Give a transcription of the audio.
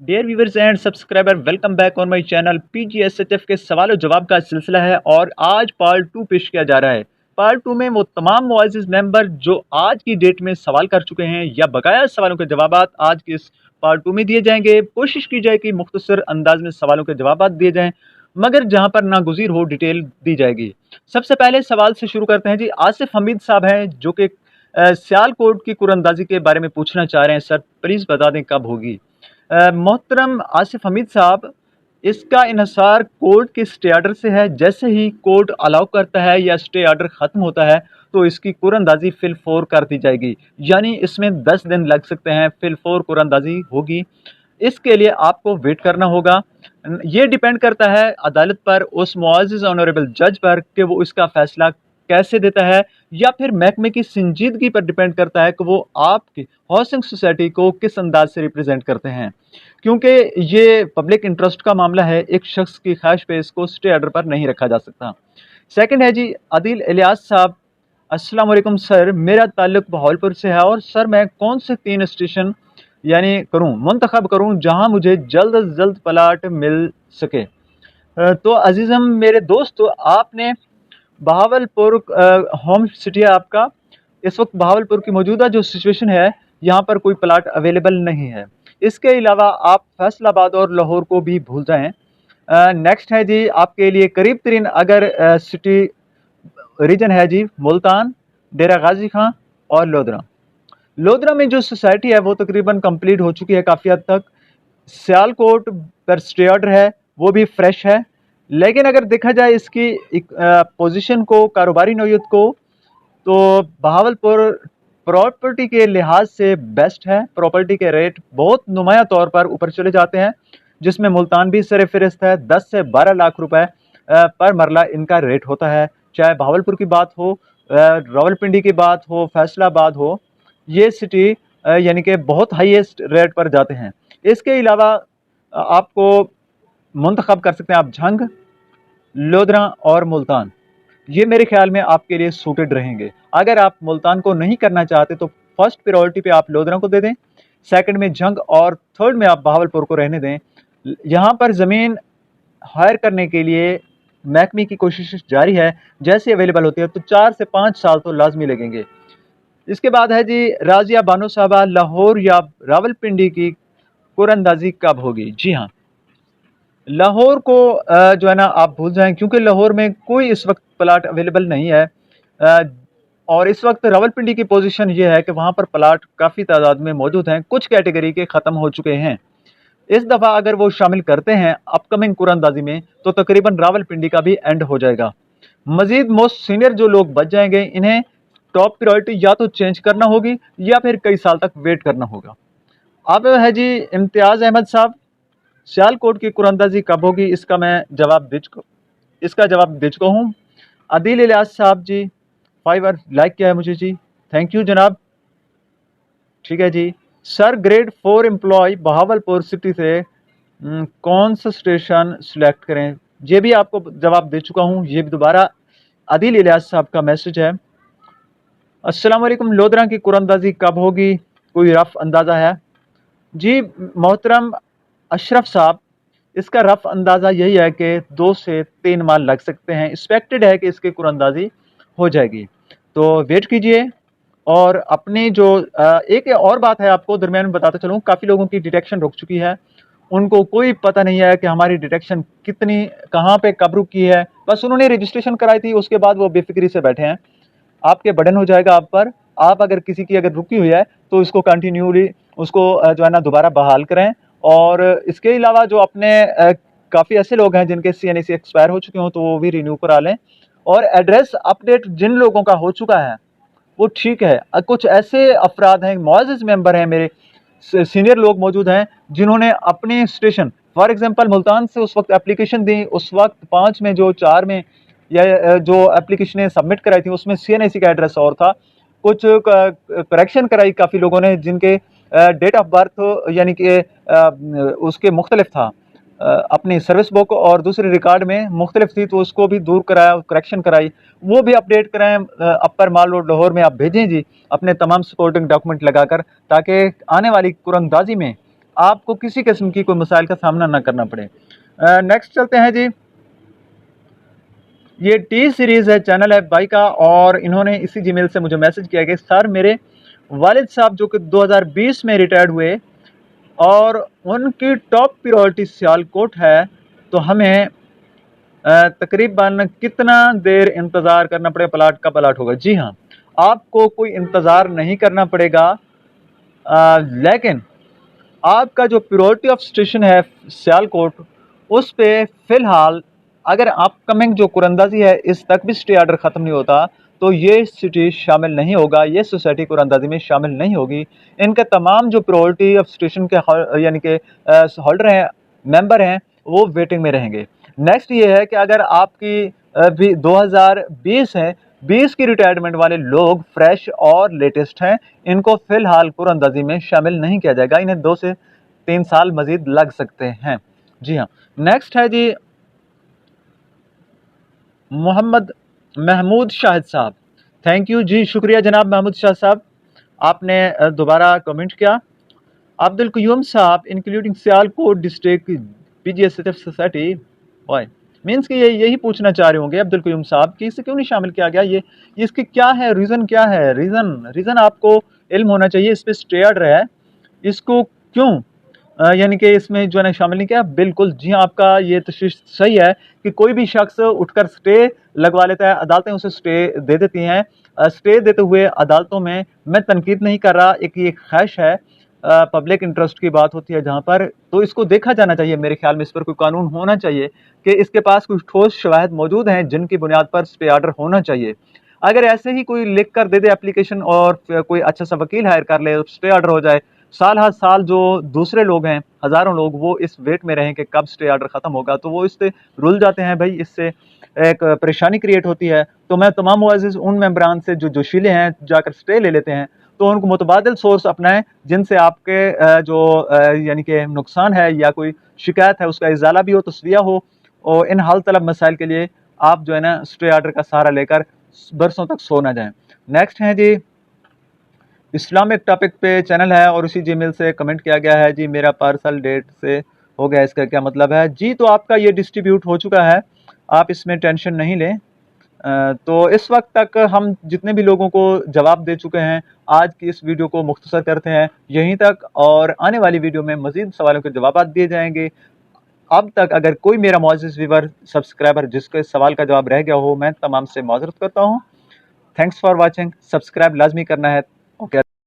Dear viewers and subscriber, welcome back on my channel. PGSHF के सवाल और जवाब का सिलसिला है और आज पार्ट 2 पेश किया जा रहा है। पार्ट 2 में वो तमाम मुअज़्ज़िज़ मेंबर जो आज की डेट में सवाल कर चुके हैं या बकाया सवालों के जवाब आज के इस पार्ट 2 में दिए जाएंगे। कोशिश की जाए कि मुख्तसर अंदाज में सवालों के जवाब दिए जाएं, मगर जहां पर नागुज़ीर हो डिटेल दी जाएगी। सबसे पहले सवाल से शुरू करते हैं जी। आसिफ हमीद साहब हैं जो कि सियालकोट की कुरअंदाजी के बारे में पूछना चाह रहे हैं। सर प्लीज़ बता दें कब होगी। मोहतरम आसिफ हमीद साहब, इसका इन्हिसार कोर्ट के स्टे आर्डर से है। जैसे ही कोर्ट अलाउ करता है या स्टे आर्डर ख़त्म होता है तो इसकी कुरअंदाजी फिल फोर कर दी जाएगी, यानी इसमें 10 दिन लग सकते हैं। फिल फोर कुरअंदाजी होगी, इसके लिए आपको वेट करना होगा। ये डिपेंड करता है अदालत पर, उस मुअज़्ज़िज़ ऑनरेबल जज पर कि वो इसका फैसला कैसे देता है, या फिर महकमे की संजीदगी पर डिपेंड करता है कि वो आपकी हाउसिंग सोसाइटी को किस अंदाज से रिप्रेजेंट करते हैं। क्योंकि ये पब्लिक इंटरेस्ट का मामला है, एक शख्स की ख्वाहिश पे इसको स्टे आर्डर पर नहीं रखा जा सकता। सेकंड है जी आदिल इलियास साहब। अस्सलाम वालेकुम सर, मेरा ताल्लुक बहावलपुर से है और सर मैं कौन से 3 स्टेशन यानी मुंतखब करूं जहां मुझे जल्द अज जल्द प्लाट मिल सके। तो अजीज़म मेरे दोस्त, आपने बहावलपुर होम सिटी है आपका। इस वक्त बहावलपुर की मौजूदा जो सिचुएशन है, यहाँ पर कोई प्लाट अवेलेबल नहीं है। इसके अलावा आप फैसलाबाद और लाहौर को भी भूल जाएं। नेक्स्ट है जी आपके लिए करीब तरीन अगर सिटी रीजन है जी मुल्तान, डेरा गाजी खां और लोधरा। लोधरा में जो सोसाइटी है वो तकरीबन कंप्लीट हो चुकी है काफ़ी हद तक। सियालकोट पर स्टे ऑर्डर है, वो भी फ्रेश है। लेकिन अगर देखा जाए इसकी पोजीशन को, कारोबारी नौयत को, तो बहावलपुर प्रॉपर्टी के लिहाज से बेस्ट है। प्रॉपर्टी के रेट बहुत नुमाया तौर पर ऊपर चले जाते हैं, जिसमें मुल्तान भी सर फहरिस्त है। 10 से 12 लाख रुपए पर मरला इनका रेट होता है। चाहे बहावलपुर की बात हो, रावलपिंडी की बात हो, फैसलाबाद हो, ये सिटी यानी कि बहुत हाईएस्ट रेट पर जाते हैं। इसके अलावा आपको मुंतखब कर सकते हैं आप झंग, लोधरा और मुल्तान। ये मेरे ख्याल में आपके लिए सूटेड रहेंगे। अगर आप मुल्तान को नहीं करना चाहते तो फर्स्ट प्रायोरिटी पे आप लोधरा को दे दें, सेकंड में झंग और थर्ड में आप बहावलपुर को रहने दें। यहाँ पर ज़मीन हायर करने के लिए महकमे की कोशिश जारी है। जैसे अवेलेबल होती है तो 4 से 5 साल तो लाजमी लगेंगे। इसके बाद है जी राजिया बानो साहबा, लाहौर या रावलपिंडी की कुरअंदाजी कब होगी। जी हाँ, लाहौर को जो है ना आप भूल जाएं, क्योंकि लाहौर में कोई इस वक्त प्लाट अवेलेबल नहीं है। और इस वक्त रावलपिंडी की पोजीशन ये है कि वहाँ पर प्लाट काफ़ी तादाद में मौजूद हैं, कुछ कैटेगरी के ख़त्म हो चुके हैं। इस दफ़ा अगर वो शामिल करते हैं अपकमिंग कुरअंदाजी में तो तकरीबन रावलपिंडी का भी एंड हो जाएगा। मजीद मोस्ट सीनियर जो लोग बच जाएंगे, इन्हें टॉप प्रायोरिटी या तो चेंज करना होगी या फिर कई साल तक वेट करना होगा। अब है जी इम्तियाज़ अहमद साहब, सियालकोट की कुरअंदाजी कब होगी, इसका जवाब दे चुका हूँ। आदिल इलियास साहब जी 5 लाइक किया है मुझे जी, थैंक यू जनाब। ठीक है जी। Sir grade 4 employ Bahawalpur city से कौन सा स्टेशन सिलेक्ट करें, ये भी आपको जवाब दे चुका हूँ। ये भी दोबारा आदिल इलियास साहब का मैसेज है। अस्सलाम वालेकुम, लोधरा की कुरअंदाजी कब होगी, कोई रफ अंदाज़ा है? जी मोहतरम अशरफ साहब, इसका रफ अंदाज़ा यही है कि 2 से 3 माह लग सकते हैं। एक्सपेक्टेड है कि इसकी कुरअंदाजी हो जाएगी, तो वेट कीजिए। और अपनी जो एक और बात है आपको दरमियान में बताता चलूँ, काफ़ी लोगों की डिटेक्शन रुक चुकी है। उनको कोई पता नहीं है कि हमारी डिटेक्शन कितनी, कहाँ पे कब रुकी है। बस उन्होंने रजिस्ट्रेशन कराई थी, उसके बाद वो बेफिक्री से बैठे हैं। आपके बर्डन हो जाएगा आप पर। आप अगर किसी की अगर रुकी हुई है तो इसको कंटिन्यूली उसको जो है ना दोबारा बहाल करें। और इसके अलावा जो अपने काफ़ी ऐसे लोग हैं जिनके CNAC एक्सपायर हो चुके हों तो वो भी रिन्यू करा लें। और एड्रेस अपडेट जिन लोगों का हो चुका है वो ठीक है। कुछ ऐसे अफराद हैं, मुअज़्ज़िज़ मेंबर हैं मेरे, सीनियर लोग मौजूद हैं जिन्होंने अपने स्टेशन फॉर एग्जांपल मुल्तान से उस वक्त एप्लीकेशन दी, उस वक्त 5 में जो 4 में या जो एप्लीकेशनें सबमिट कराई थी उसमें CNAC का एड्रेस और था। कुछ करेक्शन कराई काफ़ी लोगों ने जिनके डेट ऑफ बर्थ यानी कि उसके मुख्तलिफ था, अपनी सर्विस बुक और दूसरे रिकॉर्ड में मुख्तलिफ थी, तो उसको भी दूर कराया, करेक्शन कराई, वो भी अपडेट कराएं। अपर माल रोड लाहौर में आप भेजें जी अपने तमाम सपोर्टिंग डॉक्यूमेंट लगाकर, ताकि आने वाली कुरअंदाजी में आपको किसी किस्म की कोई मसाइल का सामना ना करना पड़े। नेक्स्ट चलते हैं जी। ये टी सीरीज़ है, चैनल है भाई का, और इन्होंने इसी जीमेल से मुझे मैसेज किया कि सर मेरे वालिद साहब जो कि 2020 में रिटायर्ड हुए और उनकी टॉप प्रायोरिटी सियालकोट है, तो हमें तकरीबन कितना देर इंतज़ार करना पड़ेगा, प्लाट का प्लाट होगा। जी हाँ, आपको कोई इंतज़ार नहीं करना पड़ेगा, लेकिन आपका जो प्रायोरिटी ऑफ स्टेशन है सियालकोट, उस पे फ़िलहाल अगर अपकमिंग जो कुरंदाजी है इस तक भी स्टे आर्डर ख़त्म नहीं होता तो ये सिटी शामिल नहीं होगा, ये सोसाइटी कुरंदाजी में शामिल नहीं होगी। इनके तमाम जो प्रायोरिटी ऑफ स्टेशन के यानी कि होल्डर हैं, मेंबर हैं, वो वेटिंग में रहेंगे। नेक्स्ट ये है कि अगर आपकी भी 2020 है, 20 की रिटायरमेंट वाले लोग फ्रेश और लेटेस्ट हैं, इनको फ़िलहाल कुरंदाजी में शामिल नहीं किया जाएगा, इन्हें 2 से 3 साल मज़ीद लग सकते हैं। जी हाँ, नेक्स्ट है जी मोहम्मद महमूद शाहिद साहब। थैंक यू जी, शुक्रिया जनाब महमूद शाह साहब, आपने दोबारा कमेंट किया। अब्दुल क्यूम साहब, including Sialkot district PGSSF society, why means कि ये यही पूछना चाह रहे होंगे अब्दुल क्यूम साहब कि इसे क्यों नहीं शामिल किया गया, ये इसकी क्या है रीज़न, क्या है रीज़न आपको इल्म होना चाहिए। इस पर स्टे ऑर्डर है, इसको क्यों यानी कि इसमें जो है ना शामिल नहीं किया। बिल्कुल जी हाँ, आपका ये तशरीह सही है कि कोई भी शख्स उठकर स्टे लगवा लेता है, अदालतें उसे स्टे दे देती हैं। स्टे देते हुए अदालतों में मैं तनकीद नहीं कर रहा, एक ये ख्वाहिश है, पब्लिक इंटरेस्ट की बात होती है जहाँ पर, तो इसको देखा जाना चाहिए। मेरे ख्याल में इस पर कोई कानून होना चाहिए कि इसके पास कुछ ठोस शवाहिद मौजूद हैं जिनकी बुनियाद पर स्टे आर्डर होना चाहिए। अगर ऐसे ही कोई लिख कर दे दे एप्लीकेशन और कोई अच्छा सा वकील हायर कर ले, स्टे आर्डर हो जाए, साल हर साल जो दूसरे लोग हैं, हज़ारों लोग, वो इस वेट में रहें कि कब स्टे आर्डर ख़त्म होगा, तो वो इससे रुल जाते हैं भाई, इससे एक परेशानी क्रिएट होती है। तो मैं तमाम मुअज़्ज़िज़ उन मेंबरान से जो जोशीले हैं जाकर स्टे ले लेते हैं, तो उनको मुतबादिल सोर्स अपनाएं जिनसे आपके जो यानी कि नुकसान है या कोई शिकायत है उसका इजाला भी हो, तस्विया हो, और इन हल तलब मसाइल के लिए आप जो है ना स्टे आर्डर का सहारा लेकर बरसों तक सो ना जाएं। नेक्स्ट है जी, इस्लामिक टॉपिक पे चैनल है और उसी जीमेल से कमेंट किया गया है जी, मेरा पार्सल डेट से हो गया, इसका क्या मतलब है जी। तो आपका ये डिस्ट्रीब्यूट हो चुका है, आप इसमें टेंशन नहीं लें। तो इस वक्त तक हम जितने भी लोगों को जवाब दे चुके हैं, आज की इस वीडियो को मुख्तसर करते हैं यहीं तक, और आने वाली वीडियो में मज़ीद सवालों के जवाब दिए जाएंगे। अब तक अगर कोई मेरा मुअज़्ज़िज़ व्यूअर सब्सक्राइबर जिसके सवाल का जवाब रह गया हो, मैं तमाम से माज़रत करता हूँ। थैंक्स फॉर वॉचिंग, सब्सक्राइब लाजमी करना है।